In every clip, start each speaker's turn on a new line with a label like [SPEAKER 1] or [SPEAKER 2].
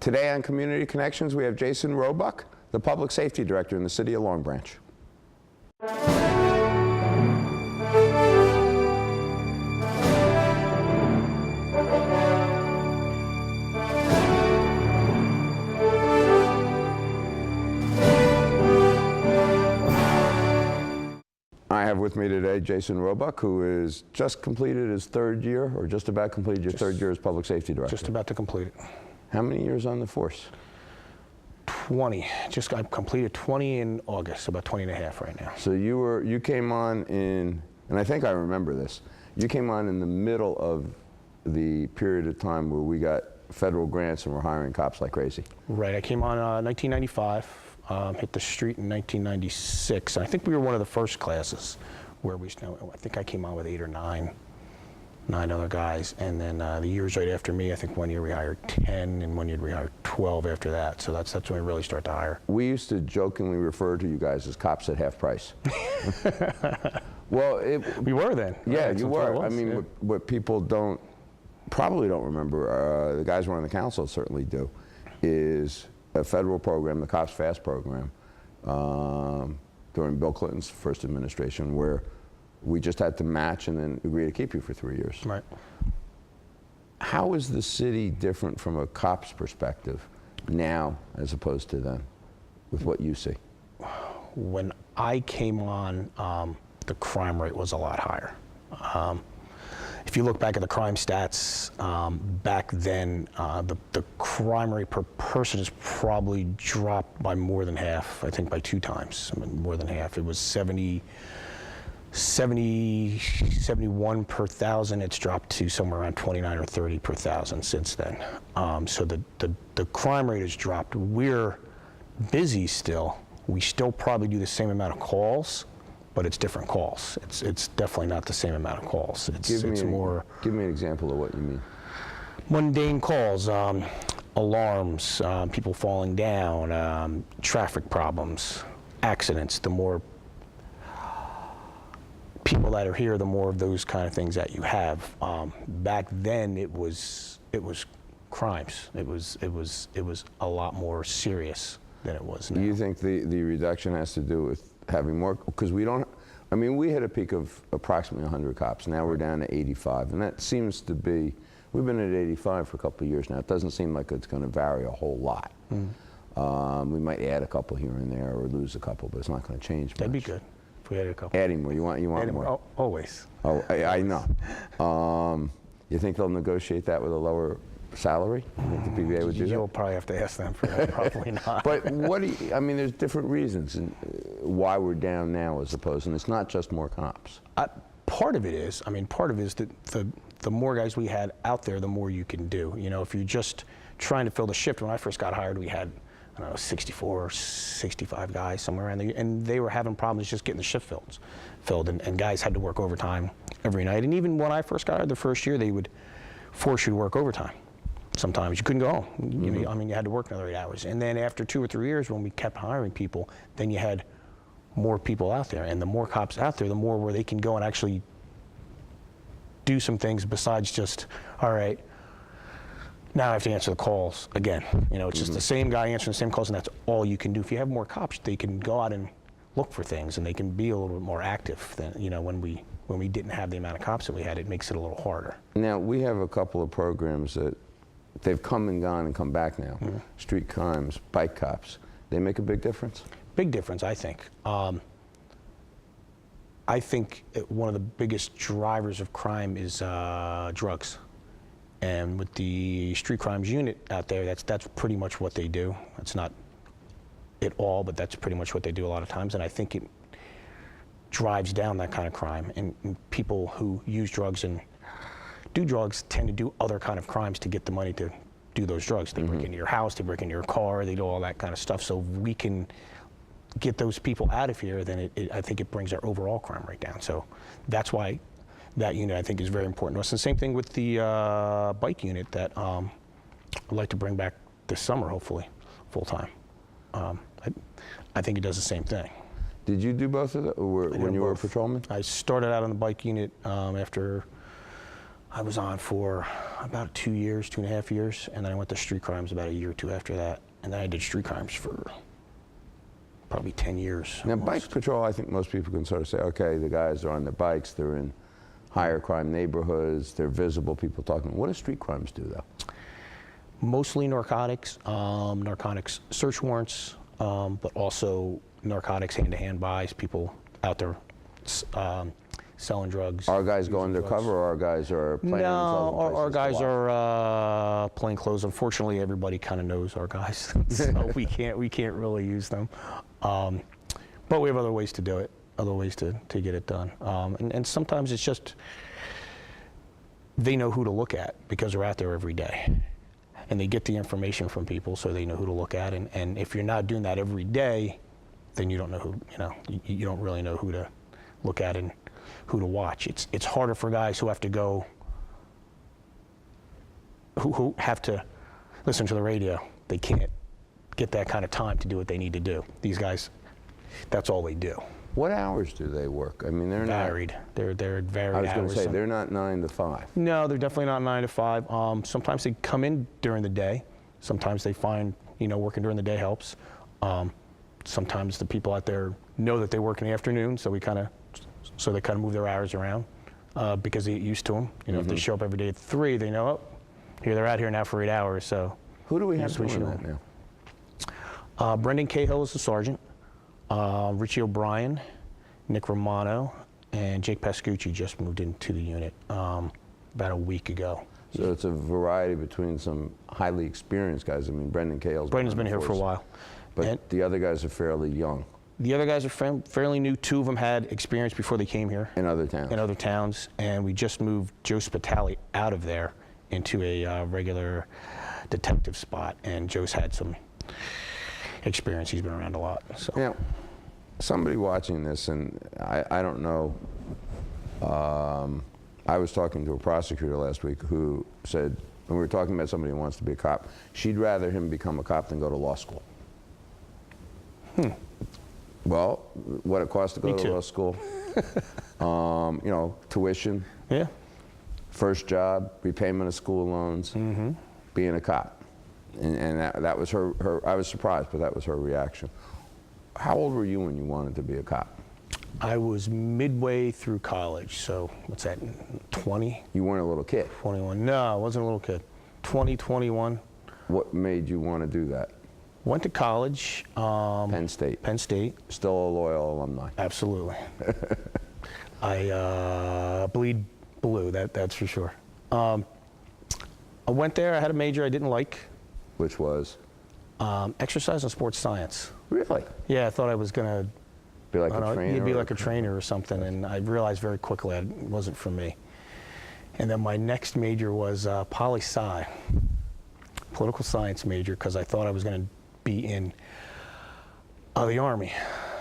[SPEAKER 1] Today on Community Connections, we have Jason Roebuck, the Public Safety Director in the City of Long Branch. I have with me today Jason Roebuck, who is just completed his third year, or just about completed your third year as Public Safety Director.
[SPEAKER 2] Just about to complete it.
[SPEAKER 1] How many years on the force?
[SPEAKER 2] 20. I completed 20 in August, about 20 and a half right now.
[SPEAKER 1] So you came on in, and I think I remember this, you came on in the middle of the period of time where we got federal grants and we're hiring cops like crazy.
[SPEAKER 2] Right, I came on 1995. Hit the street in 1996. I think we were one of the first classes where I think I came on with 8 or 9 other guys. And then the years right after me, I think one year we hired 10 and one year we hired 12 after that. So that's when we really start to hire.
[SPEAKER 1] We used to jokingly refer to you guys as cops at half price. Well,
[SPEAKER 2] we were then.
[SPEAKER 1] Yeah,
[SPEAKER 2] right?
[SPEAKER 1] you were. I mean, what people probably don't remember, the guys who are on the council certainly do, is a federal program, the Cops Fast program, during Bill Clinton's first administration, where we just had to match and then agree to keep you for 3 years.
[SPEAKER 2] Right.
[SPEAKER 1] How is the city different from a cop's perspective now as opposed to then, with what you see?
[SPEAKER 2] When I came on, the crime rate was a lot higher. If you look back at the crime stats, back then, the crime rate per person has probably dropped by more than half, I think by 2 times, more than half. It was 71 per thousand. It's dropped to somewhere around 29 or 30 per thousand since then. So the crime rate has dropped. We're busy still. We still probably do the same amount of calls, but it's different calls. It's definitely not the same amount of calls. It's more.
[SPEAKER 1] Give me an example of what you mean.
[SPEAKER 2] Mundane calls, alarms, people falling down, traffic problems, accidents. The more people that are here, the more of those kind of things that you have. Back then, it was crimes. It was a lot more serious than it was now.
[SPEAKER 1] Do you think the reduction has to do with having more, because we hit a peak of approximately 100 cops. Now we're down to 85, and that seems to be, we've been at 85 for a couple of years now. It doesn't seem like it's going to vary a whole lot. We might add a couple here and there or lose a couple, but it's not going to change much.
[SPEAKER 2] That'd be good if we added a couple.
[SPEAKER 1] Adding more, you want more?
[SPEAKER 2] Oh, always.
[SPEAKER 1] Oh, I know. You think they'll negotiate that with a lower salary? You think the PBA would do that?
[SPEAKER 2] You'll probably have to ask them for that. Probably not.
[SPEAKER 1] But there's different reasons why we're down now as opposed, and it's not just more cops.
[SPEAKER 2] Part of it is that the more guys we had out there, the more you can do. You know, if you're just trying to fill the shift, when I first got hired, we had, I don't know, 64 or 65 guys, somewhere around there, and they were having problems just getting the shift filled, and guys had to work overtime every night. And even when I first got hired the first year, they would force you to work overtime. Sometimes you couldn't go home. You had to work another 8 hours. And then after 2 or 3 years, when we kept hiring people, then you had more people out there. And the more cops out there, the more where they can go and actually do some things besides just, all right, now I have to answer the calls again. You know, it's just the same guy answering the same calls, and that's all you can do. If you have more cops, they can go out and look for things, and they can be a little bit more active than, when we didn't have the amount of cops that we had. It makes it a little harder. Now,
[SPEAKER 1] we have a couple of programs that they've come and gone and come back now. Street crimes, bike cops. They make a big difference?
[SPEAKER 2] Big difference, I think. I think one of the biggest drivers of crime is drugs. And with the street crimes unit out there, that's pretty much what they do. It's not it all, but that's pretty much what they do a lot of times. And I think it drives down that kind of crime. And people who use drugs and do drugs tend to do other kind of crimes to get the money to do those drugs. They break into your house, they break into your car, they do all that kind of stuff. So we can get those people out of here, then I think it brings our overall crime rate down. So that's why that unit, I think, is very important to us. And same thing with the bike unit that I'd like to bring back this summer, hopefully, full time. I think it does the same thing.
[SPEAKER 1] Did you do both of them when you were a patrolman?
[SPEAKER 2] I started out on the bike unit after I was on for about 2 years, 2.5 years, and then I went to street crimes about a year or two after that. And then I did street crimes for probably 10 years.
[SPEAKER 1] Now,
[SPEAKER 2] almost.
[SPEAKER 1] bike patrol, I think most people can sort of say, okay, the guys are on their bikes, they're in higher crime neighborhoods, they're visible, people talking. What do street crimes do, though?
[SPEAKER 2] Mostly narcotics, narcotics search warrants, but also narcotics hand-to-hand buys, people out there selling drugs.
[SPEAKER 1] Our guys go
[SPEAKER 2] using drugs.
[SPEAKER 1] undercover, or our guys are playing themselves in
[SPEAKER 2] No, our
[SPEAKER 1] places to
[SPEAKER 2] guys
[SPEAKER 1] watch?
[SPEAKER 2] are plain clothes. Unfortunately, everybody kind of knows our guys, so we can't really use them. But we have other ways to do it, other ways to get it done. And sometimes it's just they know who to look at because they're out there every day, and they get the information from people, so they know who to look at. And if you're not doing that every day, then you don't know who you don't really know who to look at and who to watch. It's harder for guys who have to go, who have to listen to the radio. They can't get that kind of time to do what they need to do. These guys, that's all they do.
[SPEAKER 1] What hours do they work? I mean, they're
[SPEAKER 2] Varied. They're varied
[SPEAKER 1] I was going
[SPEAKER 2] hours.
[SPEAKER 1] to say, they're not 9 to 5.
[SPEAKER 2] No, they're definitely not 9 to 5. Sometimes they come in during the day. Sometimes they find, working during the day helps. Sometimes the people out there know that they work in the afternoon, so they kind of move their hours around because they get used to them. If they show up every day at 3, they know, oh, here they're out here now for 8 hours. So
[SPEAKER 1] Who do we have
[SPEAKER 2] switching
[SPEAKER 1] doing that now?
[SPEAKER 2] Brendan Cahill is the sergeant. Richie O'Brien, Nick Romano, and Jake Pascucci just moved into the unit about a week ago.
[SPEAKER 1] So it's a variety between some highly experienced guys. I mean, Brendan's
[SPEAKER 2] been here for a while.
[SPEAKER 1] But
[SPEAKER 2] And
[SPEAKER 1] the other guys are fairly young
[SPEAKER 2] the other guys are fairly new. 2 of them had experience before they came here
[SPEAKER 1] in other towns.
[SPEAKER 2] in other towns, and we just moved Joe Spitali out of there into a regular detective spot, and Joe's had some experience. He's been around a lot. So.
[SPEAKER 1] Now, somebody watching this, and I don't know, I was talking to a prosecutor last week who said, when we were talking about somebody who wants to be a cop, she'd rather him become a cop than go to law school. Well, what it costs to go
[SPEAKER 2] Me
[SPEAKER 1] to
[SPEAKER 2] too.
[SPEAKER 1] law school, tuition,
[SPEAKER 2] Yeah.
[SPEAKER 1] first job, repayment of school loans, being a cop. And that was her, I was surprised, but that was her reaction. How old were you when you wanted to be a cop?
[SPEAKER 2] I was midway through college, so what's that, 20,
[SPEAKER 1] You weren't a little kid.
[SPEAKER 2] 21? No, I wasn't a little kid. 20, 21.
[SPEAKER 1] What made you want to do that?
[SPEAKER 2] Went to college.
[SPEAKER 1] Penn State.
[SPEAKER 2] Penn State,
[SPEAKER 1] Still a loyal alumni.
[SPEAKER 2] absolutely. I bleed blue, that's for sure. I went there, I had a major I didn't like,
[SPEAKER 1] Which was?
[SPEAKER 2] exercise and sports science.
[SPEAKER 1] Really?
[SPEAKER 2] Yeah, I thought I was gonna
[SPEAKER 1] Be like a trainer?
[SPEAKER 2] You'd be
[SPEAKER 1] or-
[SPEAKER 2] like a trainer or something, and I realized very quickly it wasn't for me. And then my next major was poli-sci, political science major, because I thought I was going to be in the Army.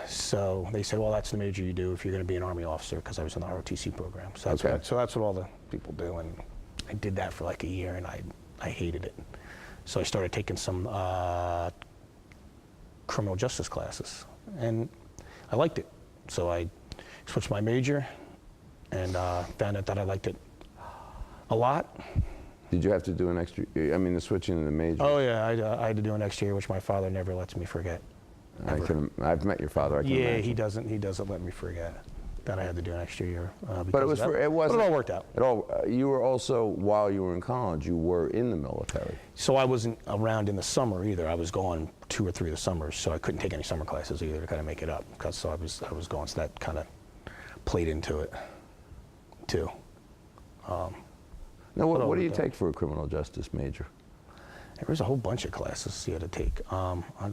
[SPEAKER 2] So they said, well, that's the major you do if you're going to be an Army officer, because I was in the ROTC program. So that's,
[SPEAKER 1] Okay.
[SPEAKER 2] so that's what all the people do, and I did that for like a year, and I hated it. So I started taking some criminal justice classes, and I liked it. So I switched my major and found out that I liked it a lot.
[SPEAKER 1] Did you have to do an extra, I mean, the switching in the major?
[SPEAKER 2] Oh yeah, I had to do an extra year, which my father never lets me forget.
[SPEAKER 1] I've met your father, I can
[SPEAKER 2] Yeah,
[SPEAKER 1] imagine.
[SPEAKER 2] he doesn't let me forget that I had to do an extra year.
[SPEAKER 1] But it was
[SPEAKER 2] because of that.
[SPEAKER 1] it wasn't.
[SPEAKER 2] But it all worked out.
[SPEAKER 1] It all, you were also, while you were in college, you were in the military.
[SPEAKER 2] So I wasn't around in the summer either. I was gone 2 or 3 of the summers, so I couldn't take any summer classes either to kind of make it up. So I was gone, so that kind of played into it too.
[SPEAKER 1] Now, what
[SPEAKER 2] all
[SPEAKER 1] do you
[SPEAKER 2] worked out.
[SPEAKER 1] take for a criminal justice major?
[SPEAKER 2] There was a whole bunch of classes you had to take. I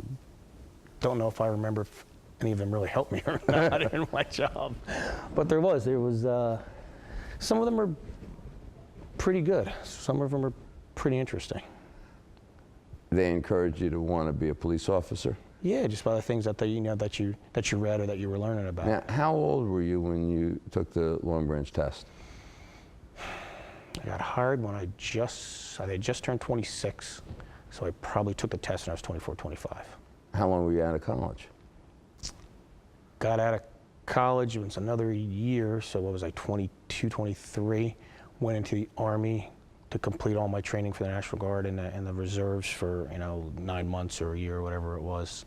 [SPEAKER 2] don't know if I remember if any of them really helped me or not in my job, but there was some of them are pretty good. Some of them are pretty interesting.
[SPEAKER 1] They encouraged you to want to be a police officer?
[SPEAKER 2] Yeah, just by the things that that you read or that you were learning about.
[SPEAKER 1] Now, how old were you when you took the Long Branch test?
[SPEAKER 2] I got hired when I had just turned 26, so I probably took the test when I was 24, 25.
[SPEAKER 1] How long were you out of college?
[SPEAKER 2] Got out of college, it was another year, so what was I, 22, 23, went into the Army to complete all my training for the National Guard and the reserves for 9 months or a year or whatever it was.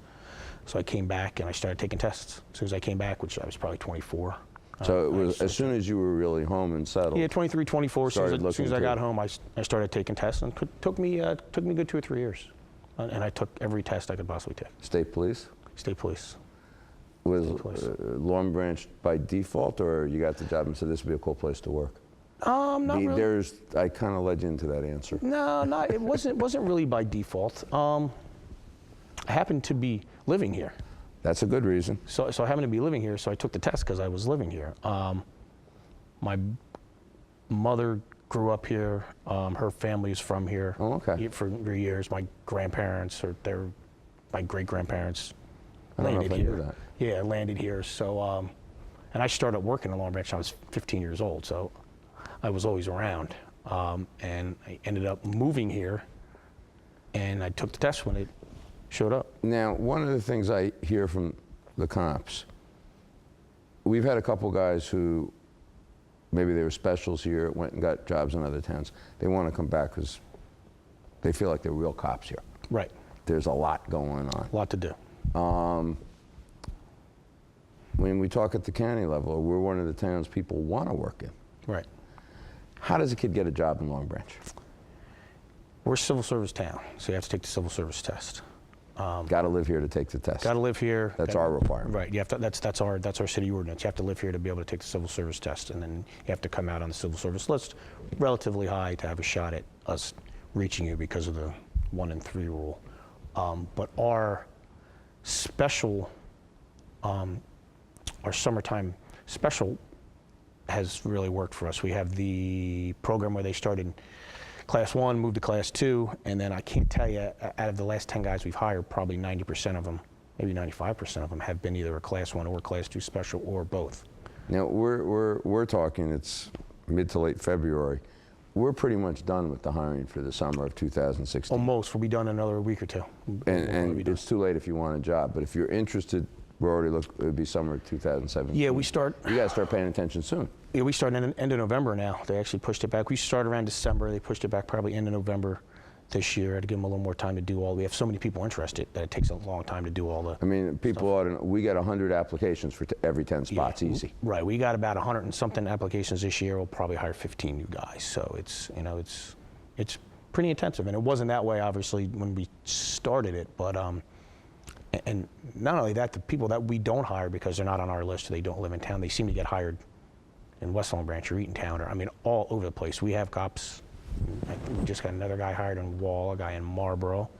[SPEAKER 2] So I came back and I started taking tests. As soon as I came back, which I was probably 24.
[SPEAKER 1] So it was as soon as you were really home and settled.
[SPEAKER 2] Yeah, 23, 24. As soon as I got home, I started taking tests, and it took me a good 2 or 3 years. And I took every test I could possibly take. State police? State police.
[SPEAKER 1] Was Long Branch by default, or you got the job and said this would be a cool place to work?
[SPEAKER 2] Not really.
[SPEAKER 1] I kind of led you into that answer.
[SPEAKER 2] No, it wasn't really by default. I happened to be living here.
[SPEAKER 1] That's a good reason.
[SPEAKER 2] So I happened to be living here, so I took the test because I was living here. My mother grew up here. Her family is from here.
[SPEAKER 1] Oh, okay.
[SPEAKER 2] For years. My grandparents, my great-grandparents landed
[SPEAKER 1] I
[SPEAKER 2] here.
[SPEAKER 1] knew that.
[SPEAKER 2] Yeah, landed here. So, and I started working in Long Branch when I was 15 years old, so I was always around. And I ended up moving here, and I took the test when it showed up.
[SPEAKER 1] Now, one of the things I hear from the cops, we've had a couple guys who maybe they were specials here, went and got jobs in other towns. They want to come back because they feel like they're real cops here.
[SPEAKER 2] Right.
[SPEAKER 1] There's a lot going on.
[SPEAKER 2] A lot to do.
[SPEAKER 1] When we talk at the county level, we're one of the towns people want to work in.
[SPEAKER 2] Right.
[SPEAKER 1] How does a kid get a job in Long Branch?
[SPEAKER 2] We're a civil service town, so you have to take the civil service test.
[SPEAKER 1] Got to live here to take the test.
[SPEAKER 2] Got to live here.
[SPEAKER 1] That's our requirement.
[SPEAKER 2] Right. You have to. That's our city ordinance. You have to live here to be able to take the civil service test, and then you have to come out on the civil service list relatively high to have a shot at us reaching you because of the 1 in 3 rule. But our special, our summertime special has really worked for us. We have the program where they started Class 1, moved to Class 2, and then I can't tell you, out of the last 10 guys we've hired, probably 90% of them, maybe 95% of them have been either a Class 1 or a Class 2 special or both.
[SPEAKER 1] Now, we're talking, it's mid to late February. We're pretty much done with the hiring for the summer of 2016.
[SPEAKER 2] Almost. We'll be done in another week or two.
[SPEAKER 1] And it's too late if you want a job, but if you're interested, we're already it would be summer of 2017.
[SPEAKER 2] Yeah, we start.
[SPEAKER 1] You got to start paying attention soon.
[SPEAKER 2] Yeah, we start end of November now. They actually pushed it back. We started around December. They pushed it back probably end of November this year. I had to give them a little more time to do all. We have so many people interested that it takes a long time to do all the.
[SPEAKER 1] I mean, people ought to know, we got 100 applications for every 10 spots, easy.
[SPEAKER 2] Right, we got about 100 and something applications this year. We'll probably hire 15 new guys. So it's it's pretty intensive, and it wasn't that way obviously when we started it, but and not only that, the people that we don't hire because they're not on our list or they don't live in town, they seem to get hired in West Long Branch or Eatontown, or I mean all over the place. We have cops. We just got another guy hired in Wall, a guy in Marlboro.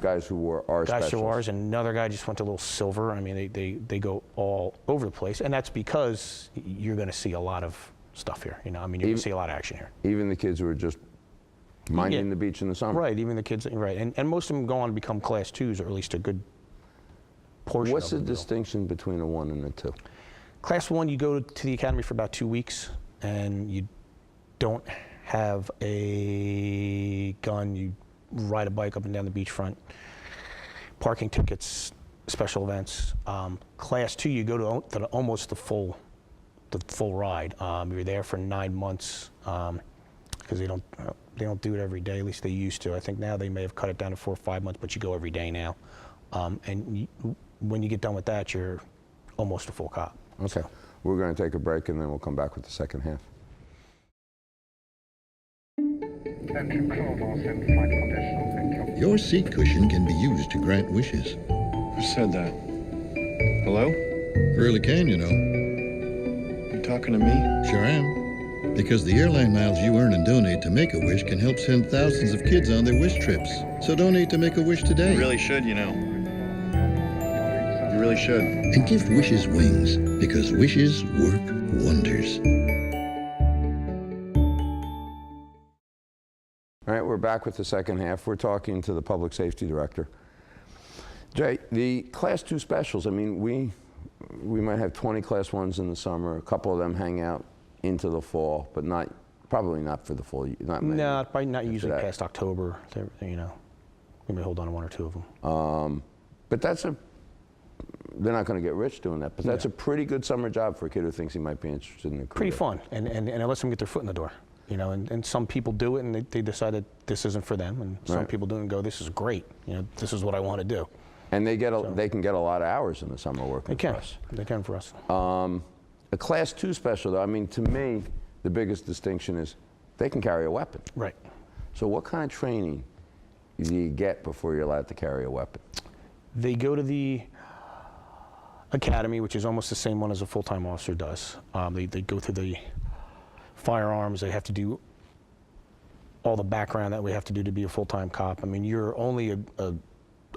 [SPEAKER 1] Guys who were our
[SPEAKER 2] guys
[SPEAKER 1] specialists.
[SPEAKER 2] who are ours, and another guy just went to Little Silver. I mean, they go all over the place, and that's because you're going to see a lot of stuff here. I mean, you're going to see a lot of action here.
[SPEAKER 1] Even the kids who are just minding the beach in the summer.
[SPEAKER 2] Right, even the kids, right, and most of them go on to become Class 2s, or at least a good portion.
[SPEAKER 1] What's the
[SPEAKER 2] of them
[SPEAKER 1] distinction between a 1 and a 2?
[SPEAKER 2] Class 1, you go to the academy for about 2 weeks, and you don't have a gun. You ride a bike up and down the beachfront. Parking tickets, special events. Class 2, you go to almost the full ride. You're there for 9 months because they don't do it every day. At least they used to. I think now they may have cut it down to 4 or 5 months, but you go every day now. And when you get done with that, you're almost a full cop.
[SPEAKER 1] Okay. So. We're going to take a break, and then we'll come back with the second half.
[SPEAKER 3] Your seat cushion can be used to grant wishes.
[SPEAKER 4] Who said that? Hello?
[SPEAKER 3] Really can, you know.
[SPEAKER 4] You talking to me?
[SPEAKER 3] Sure am. Because the airline miles you earn and donate to Make-A-Wish can help send thousands of kids on their wish trips. So donate to Make-A-Wish today.
[SPEAKER 4] You really should, you know. You really should.
[SPEAKER 3] And give wishes wings, because wishes work wonders.
[SPEAKER 1] All right, we're back with the second half. We're talking to the Public Safety Director. Jay, the Class 2 specials, I mean, we might have 20 Class 1s in the summer. A couple of them hang out into the fall, but probably not for the full year.
[SPEAKER 2] No, probably not usually past October. We may hold on to 1 or 2 of them.
[SPEAKER 1] But they're not going to get rich doing that, but that's a pretty good summer job for a kid who thinks he might be interested in a career.
[SPEAKER 2] Pretty fun, and it lets them get their foot in the door. You know, and some people do it and they decide that this isn't for them, and some
[SPEAKER 1] Right.
[SPEAKER 2] people do it and go, this is great. You know, this is what I want to do.
[SPEAKER 1] And they can get a lot of hours in the summer working
[SPEAKER 2] They can.
[SPEAKER 1] for us.
[SPEAKER 2] They can for us.
[SPEAKER 1] A Class 2 special, though, I mean, to me, the biggest distinction is they can carry a weapon.
[SPEAKER 2] Right.
[SPEAKER 1] So what kind of training do you get before you're allowed to carry a weapon?
[SPEAKER 2] They go to the academy, which is almost the same one as a full-time officer does. They go through the firearms. They have to do all the background that we have to do to be a full-time cop. I mean, you're only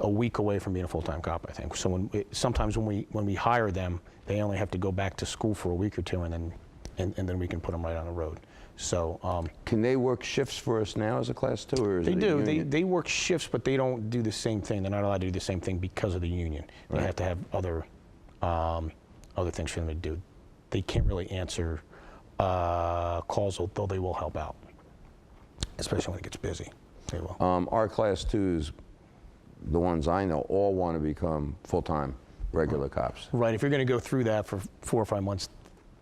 [SPEAKER 2] a week away from being a full-time cop, I think. So sometimes when we hire them, they only have to go back to school for a week or two, and then we can put them right on the road. So
[SPEAKER 1] Can they work shifts for us now as a Class 2, or is
[SPEAKER 2] they
[SPEAKER 1] it a
[SPEAKER 2] do.
[SPEAKER 1] union?
[SPEAKER 2] They work shifts, but they don't do the same thing. They're not allowed to do the same thing because of the union. They
[SPEAKER 1] Right.
[SPEAKER 2] have to have other things for them to do. They can't really answer calls, although they will help out, especially when it gets busy. They will.
[SPEAKER 1] Our Class 2s, the ones I know, all want to become full-time regular cops.
[SPEAKER 2] Right. If you're going to go through that for 4 or 5 months,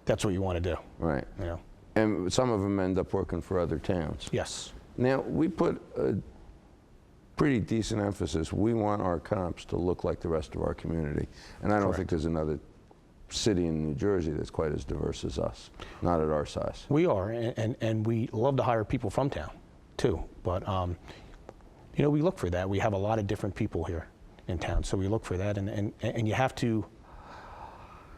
[SPEAKER 2] that's what you want to do.
[SPEAKER 1] Right.
[SPEAKER 2] You know.
[SPEAKER 1] And some of them end up working for other towns.
[SPEAKER 2] Yes.
[SPEAKER 1] Now, we put a pretty decent emphasis. We want our cops to look like the rest of our community. And I don't think there's another city in New Jersey that's quite as diverse as us, not at our size.
[SPEAKER 2] We are, and we love to hire people from town, too. But, you know, we look for that. We have a lot of different people here in town, so we look for that. And you have to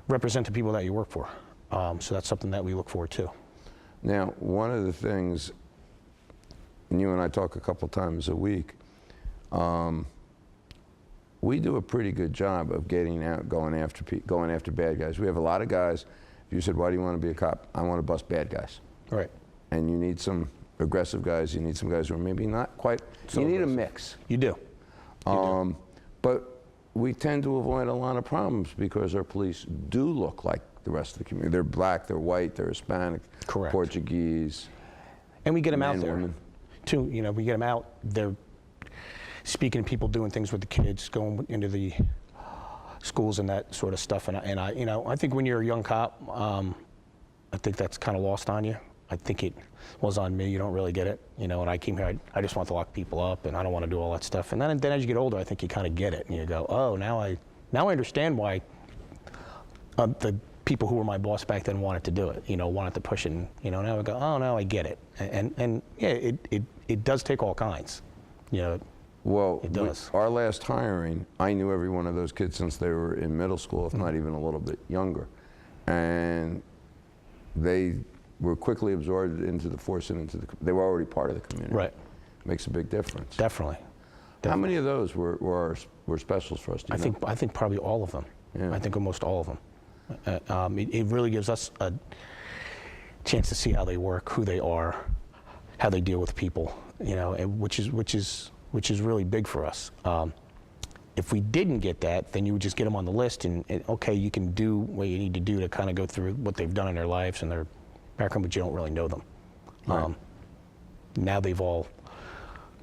[SPEAKER 2] represent the people that you work for. So that's something that we look for, too.
[SPEAKER 1] Now, one of the things, and you and I talk a couple times a week, we do a pretty good job of getting out, going after bad guys. We have a lot of guys. If you said, why do you want to be a cop? I want to bust bad guys.
[SPEAKER 2] Right.
[SPEAKER 1] And you need some aggressive guys. You need some guys who are maybe not quite.
[SPEAKER 2] So
[SPEAKER 1] you need
[SPEAKER 2] aggressive.
[SPEAKER 1] a mix.
[SPEAKER 2] You do.
[SPEAKER 1] But we tend to avoid a lot of problems because our police do look like the rest of the community. They're black, they're white, they're Hispanic,
[SPEAKER 2] Correct.
[SPEAKER 1] Portuguese.
[SPEAKER 2] And we get them out
[SPEAKER 1] Men,
[SPEAKER 2] there,
[SPEAKER 1] women.
[SPEAKER 2] too. You know, we get them out. They're speaking to people, doing things with the kids, going into the schools and that sort of stuff. And I you know, I think when you're a young cop, I think that's kind of lost on you. I think it was on me. You don't really get it. You know, when I came here, I just want to lock people up, and I don't want to do all that stuff. And then as you get older, I think you kind of get it, and you go, oh, now I understand why the people who were my boss back then wanted to do it. You know, wanted to push it. And, you know, now I go, oh, now I get it. And yeah, it does take all kinds. You know.
[SPEAKER 1] Well,
[SPEAKER 2] It does.
[SPEAKER 1] our last hiring, I knew every one of those kids since they were in middle school, if not even a little bit younger. And they were quickly absorbed into the force and they were already part of the community.
[SPEAKER 2] Right.
[SPEAKER 1] Makes a big difference.
[SPEAKER 2] Definitely.
[SPEAKER 1] How many of those were specials for us? Do you know?
[SPEAKER 2] I think probably all of them.
[SPEAKER 1] Yeah.
[SPEAKER 2] I think almost all of them. It really gives us a chance to see how they work, who they are, how they deal with people. You know, which is really big for us. If we didn't get that, then you would just get them on the list, and okay, you can do what you need to do to kind of go through what they've done in their lives and their background, but you don't really know them.
[SPEAKER 1] Right.
[SPEAKER 2] Now they've all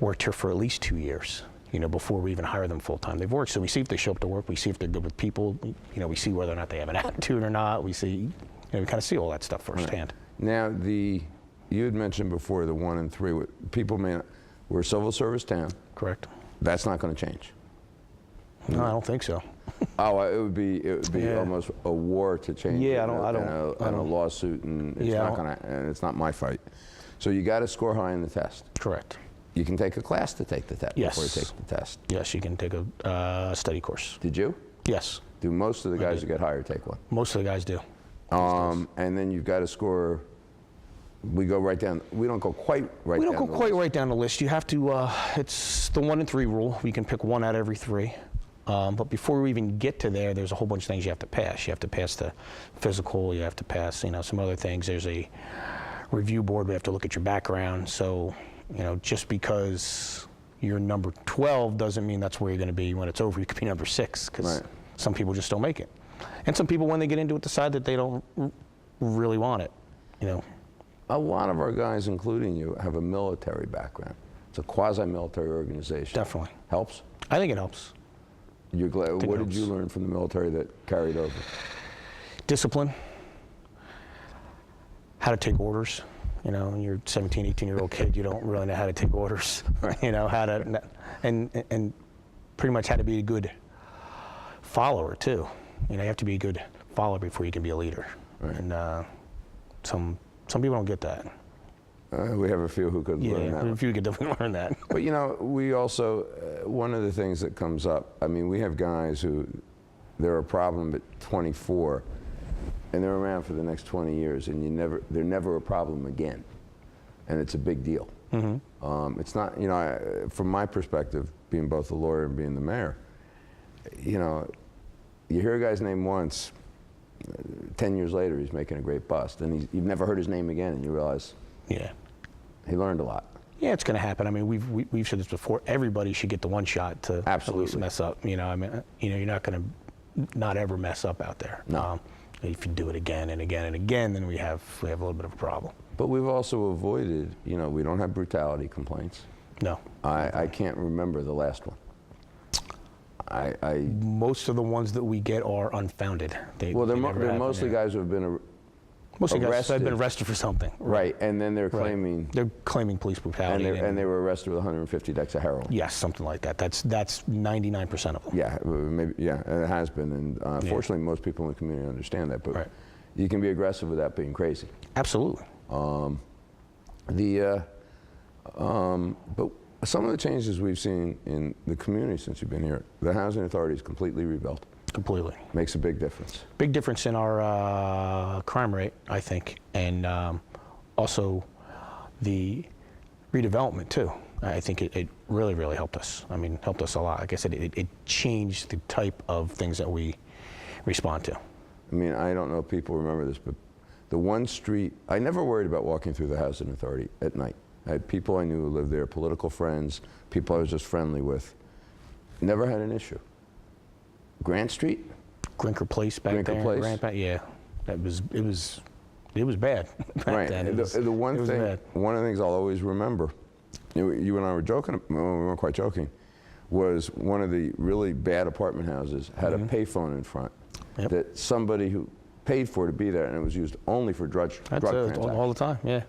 [SPEAKER 2] worked here for at least 2 years, you know, before we even hire them full time. They've worked, so we see if they show up to work, we see if they're good with people, you know, we see whether or not they have an attitude or not. We see, you know, we kind of see all that stuff firsthand.
[SPEAKER 1] Now, you had mentioned before the 1 and 3, people we're a civil service town.
[SPEAKER 2] Correct?
[SPEAKER 1] That's not going to change.
[SPEAKER 2] No, I don't think so.
[SPEAKER 1] Oh, it would be
[SPEAKER 2] Yeah.
[SPEAKER 1] almost a war to change.
[SPEAKER 2] Yeah,
[SPEAKER 1] it,
[SPEAKER 2] I don't.
[SPEAKER 1] and a lawsuit, and it's
[SPEAKER 2] Yeah, I
[SPEAKER 1] not
[SPEAKER 2] don't-
[SPEAKER 1] gonna, and it's not my fight. So you got to score high in the test.
[SPEAKER 2] Correct.
[SPEAKER 1] You can take a class to take the test
[SPEAKER 2] Yes.
[SPEAKER 1] before you take the test.
[SPEAKER 2] Yes, you can take a study course.
[SPEAKER 1] Did you?
[SPEAKER 2] Yes,
[SPEAKER 1] Do most of the guys who get hired take one?
[SPEAKER 2] most of the guys do.
[SPEAKER 1] And then you've got to score. We go right down. We don't go quite right.
[SPEAKER 2] We don't
[SPEAKER 1] down
[SPEAKER 2] go
[SPEAKER 1] the
[SPEAKER 2] quite
[SPEAKER 1] list.
[SPEAKER 2] right down the list. You have to, it's the 1 and 3 rule. We can pick 1 out of every 3. But before we even get to there, there's a whole bunch of things you have to pass. You have to pass the physical. You have to pass, you know, some other things. There's a review board. We have to look at your background. So, you know, just because you're number 12 doesn't mean that's where you're going to be when it's over. You could be number 6 because
[SPEAKER 1] Right.
[SPEAKER 2] some people just don't make it. And some people, when they get into it, decide that they don't really want it, you know.
[SPEAKER 1] A lot of our guys, including you, have a military background. It's a quasi-military organization.
[SPEAKER 2] Definitely.
[SPEAKER 1] Helps.
[SPEAKER 2] I think it helps.
[SPEAKER 1] You're glad.
[SPEAKER 2] think
[SPEAKER 1] What
[SPEAKER 2] it
[SPEAKER 1] did you
[SPEAKER 2] helps.
[SPEAKER 1] learn from the military that carried over?
[SPEAKER 2] Discipline, how to take orders, You know, when you're a 17, 18-year-old kid, you don't really know how to take orders. You know, how to, and pretty much how to be a good follower, too. You know, you have to be a good follower before you can be a leader. Right. And some people don't get that.
[SPEAKER 1] We have a few who could learn that.
[SPEAKER 2] Yeah, a few could definitely learn that.
[SPEAKER 1] But, you know, we also, one of the things that comes up, I mean, we have guys who, they're a problem at 24, and they're around for the next 20 years, and they're never a problem again. And it's a big deal. Mm-hmm. It's not, you know, from my perspective, being both a lawyer and being the mayor, you know, you hear a guy's name once, 10 years later, he's making a great bust, and you've never heard his name again, and you realize,
[SPEAKER 2] yeah,
[SPEAKER 1] he learned a lot.
[SPEAKER 2] Yeah, it's going to happen. I mean, we've said this before. Everybody should get the one shot to at least mess up. You know, I mean, you know, you're not going to not ever mess up out there.
[SPEAKER 1] No.
[SPEAKER 2] If you do it again and again and again, then we have a little bit of a problem.
[SPEAKER 1] But we've also avoided, you know, we don't have brutality complaints.
[SPEAKER 2] No.
[SPEAKER 1] I can't remember the last one.
[SPEAKER 2] Most of the ones that we get are unfounded.
[SPEAKER 1] They're mostly guys who have been
[SPEAKER 2] mostly guys have been arrested for something.
[SPEAKER 1] Right, and then they're claiming...
[SPEAKER 2] They're claiming police brutality.
[SPEAKER 1] And they were arrested with 150 decks of heroin.
[SPEAKER 2] Yes, something like that. That's 99% of them.
[SPEAKER 1] Yeah, maybe, yeah, and it has been. And fortunately, most people in the community understand that. But you can be aggressive without being crazy.
[SPEAKER 2] Absolutely.
[SPEAKER 1] But some of the changes we've seen in the community since you've been here, the housing authority is completely rebuilt.
[SPEAKER 2] Completely.
[SPEAKER 1] Makes a big difference.
[SPEAKER 2] Big difference in our crime rate, I think, and also the redevelopment, too. I think it really, really helped us. I mean, helped us a lot. Like I said, it changed the type of things that we respond to.
[SPEAKER 1] I mean, I don't know if people remember this, but the one street, I never worried about walking through the housing authority at night. I had people I knew who lived there, political friends, people I was just friendly with. Never had an issue. Grant Street?
[SPEAKER 2] Grinker Place back
[SPEAKER 1] Grinker
[SPEAKER 2] there.
[SPEAKER 1] Place?
[SPEAKER 2] Yeah, it was bad back
[SPEAKER 1] right.
[SPEAKER 2] then.
[SPEAKER 1] The one of the things I'll always remember, you and I were joking, well, we weren't quite joking, was one of the really bad apartment houses had a payphone in front that somebody who paid for to be there, and it was used only for drug transactions.
[SPEAKER 2] All the time, yeah.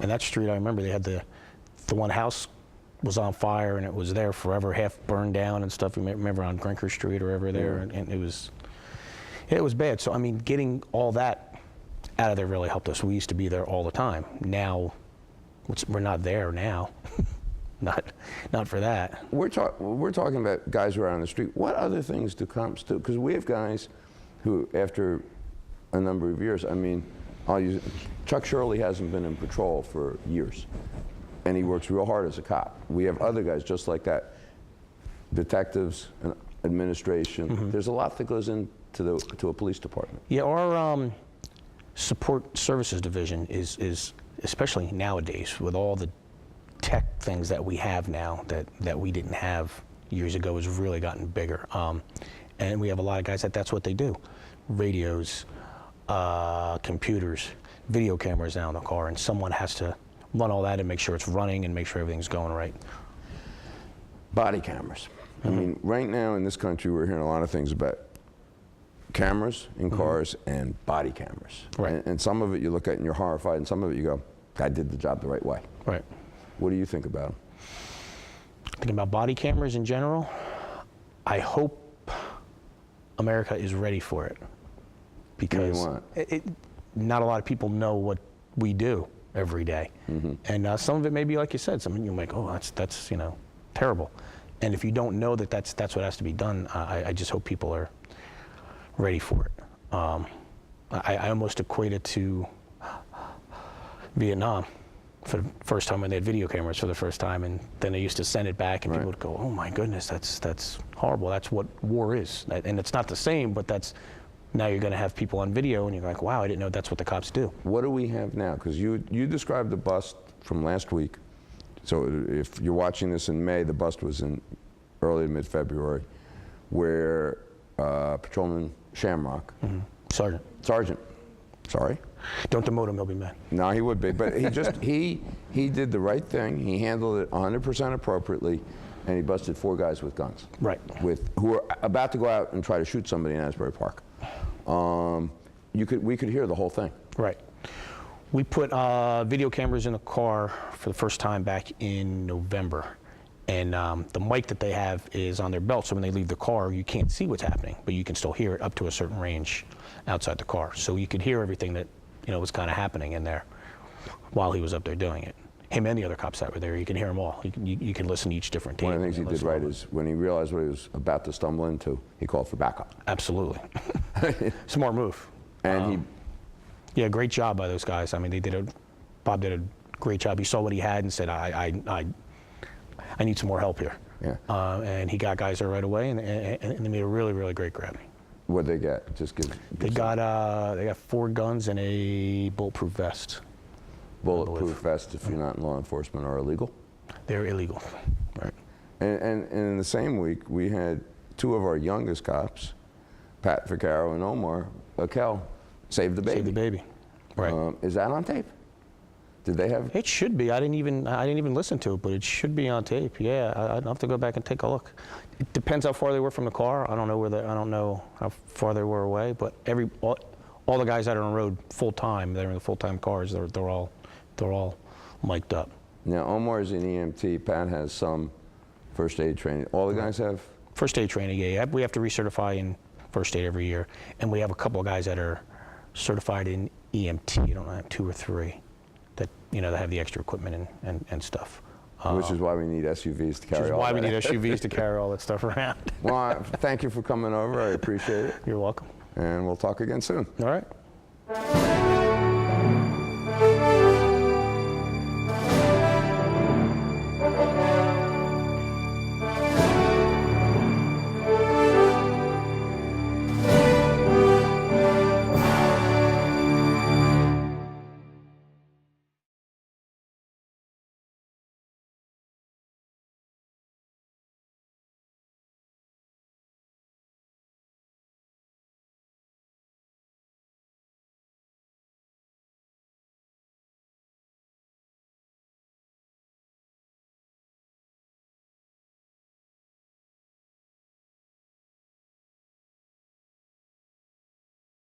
[SPEAKER 2] And that street, I remember they had the one house was on fire and it was there forever, half burned down and stuff. You may remember on Grinker Street or ever there, and it was bad. So I mean, getting all that out of there really helped us. We used to be there all the time. Now, we're not there now. not for that. We're
[SPEAKER 1] talking about guys who are on the street. What other things do cops do? Because we have guys who, after a number of years, I mean, Chuck Shirley hasn't been in patrol for years, and he works real hard as a cop. We have other guys just like that, detectives and administration. There's a lot that goes into a police department.
[SPEAKER 2] Yeah, our support services division is especially nowadays with all the tech things that we have now that we didn't have years ago, has really gotten bigger. And we have a lot of guys that's what they do: radios, computers, video cameras now in the car, and someone has to run all that and make sure it's running and make sure everything's going right.
[SPEAKER 1] Body cameras. I mean, right now in this country, we're hearing a lot of things about cameras in cars and body cameras.
[SPEAKER 2] Right.
[SPEAKER 1] And some of it you look at and you're horrified, and some of it you go, I did the job the right way.
[SPEAKER 2] Right.
[SPEAKER 1] What do you think about them?
[SPEAKER 2] Thinking about body cameras in general, I hope America is ready for it. Because not a lot of people know what we do every day. And some of it may be, like you said, something you're like, oh, that's terrible. And if you don't know that that's what has to be done, I just hope people are ready for it. I almost equate it to Vietnam for the first time when they had video cameras for the first time, and then they used to send it back, and people would go, oh my goodness, that's horrible. That's what war is. And it's not the same, but now you're going to have people on video, and you're like, wow, I didn't know that's what the cops do. What
[SPEAKER 1] do we have now? Because you described the bust from last week. So if you're watching this in May, the bust was in early to mid-February, where Patrolman Shamrock, Sergeant, sorry.
[SPEAKER 2] Don't demote him, he'll be mad.
[SPEAKER 1] No, he would be, but he did the right thing. He handled it 100% appropriately, and he busted 4 guys with guns.
[SPEAKER 2] Right.
[SPEAKER 1] Who were about to go out and try to shoot somebody in Asbury Park. We could hear the whole thing.
[SPEAKER 2] Right. We put video cameras in the car for the first time back in November. And the mic that they have is on their belt, so when they leave the car, you can't see what's happening, but you can still hear it up to a certain range outside the car. So you could hear everything that was kind of happening in there while he was up there doing it. Him and the other cops that were there, you can hear them all. You can listen to each different tape.
[SPEAKER 1] One of the things he did right is when he realized what he was about to stumble into, he called for backup.
[SPEAKER 2] Absolutely. Smart move.
[SPEAKER 1] And
[SPEAKER 2] yeah, great job by those guys. I mean, Bob did a great job. He saw what he had and said, I need some more help here.
[SPEAKER 1] Yeah.
[SPEAKER 2] And he got guys there right away, and they made a really, really great grab.
[SPEAKER 1] What'd they get? Just give
[SPEAKER 2] They got 4 guns and a bulletproof vest.
[SPEAKER 1] bulletproof vest if you're not in law enforcement are illegal.
[SPEAKER 2] They're illegal, right?
[SPEAKER 1] And in the same week, we had 2 of our youngest cops, Pat Vaccaro and Omar Akel, save the baby.
[SPEAKER 2] Save the baby, right?
[SPEAKER 1] Is that on tape? Did they have?
[SPEAKER 2] It should be. I didn't even listen to it, but it should be on tape. Yeah, I'd have to go back and take a look. It depends how far they were from the car. I don't know how far they were away, but all the guys that are on the road full time, they're in the full time cars. They're all mic'd up.
[SPEAKER 1] Now Omar's an EMT. Pat has some first aid training. All the guys have
[SPEAKER 2] first aid training. Yeah, we have to recertify in first aid every year, and we have a couple of guys that are certified in EMT. You don't have 2 or 3 that that have the extra equipment and stuff.
[SPEAKER 1] Which is why we need SUVs to carry all that.
[SPEAKER 2] Which is why we need SUVs to carry all that stuff around.
[SPEAKER 1] Well, thank you for coming over. I appreciate it.
[SPEAKER 2] You're welcome.
[SPEAKER 1] And we'll talk again soon.
[SPEAKER 2] All right.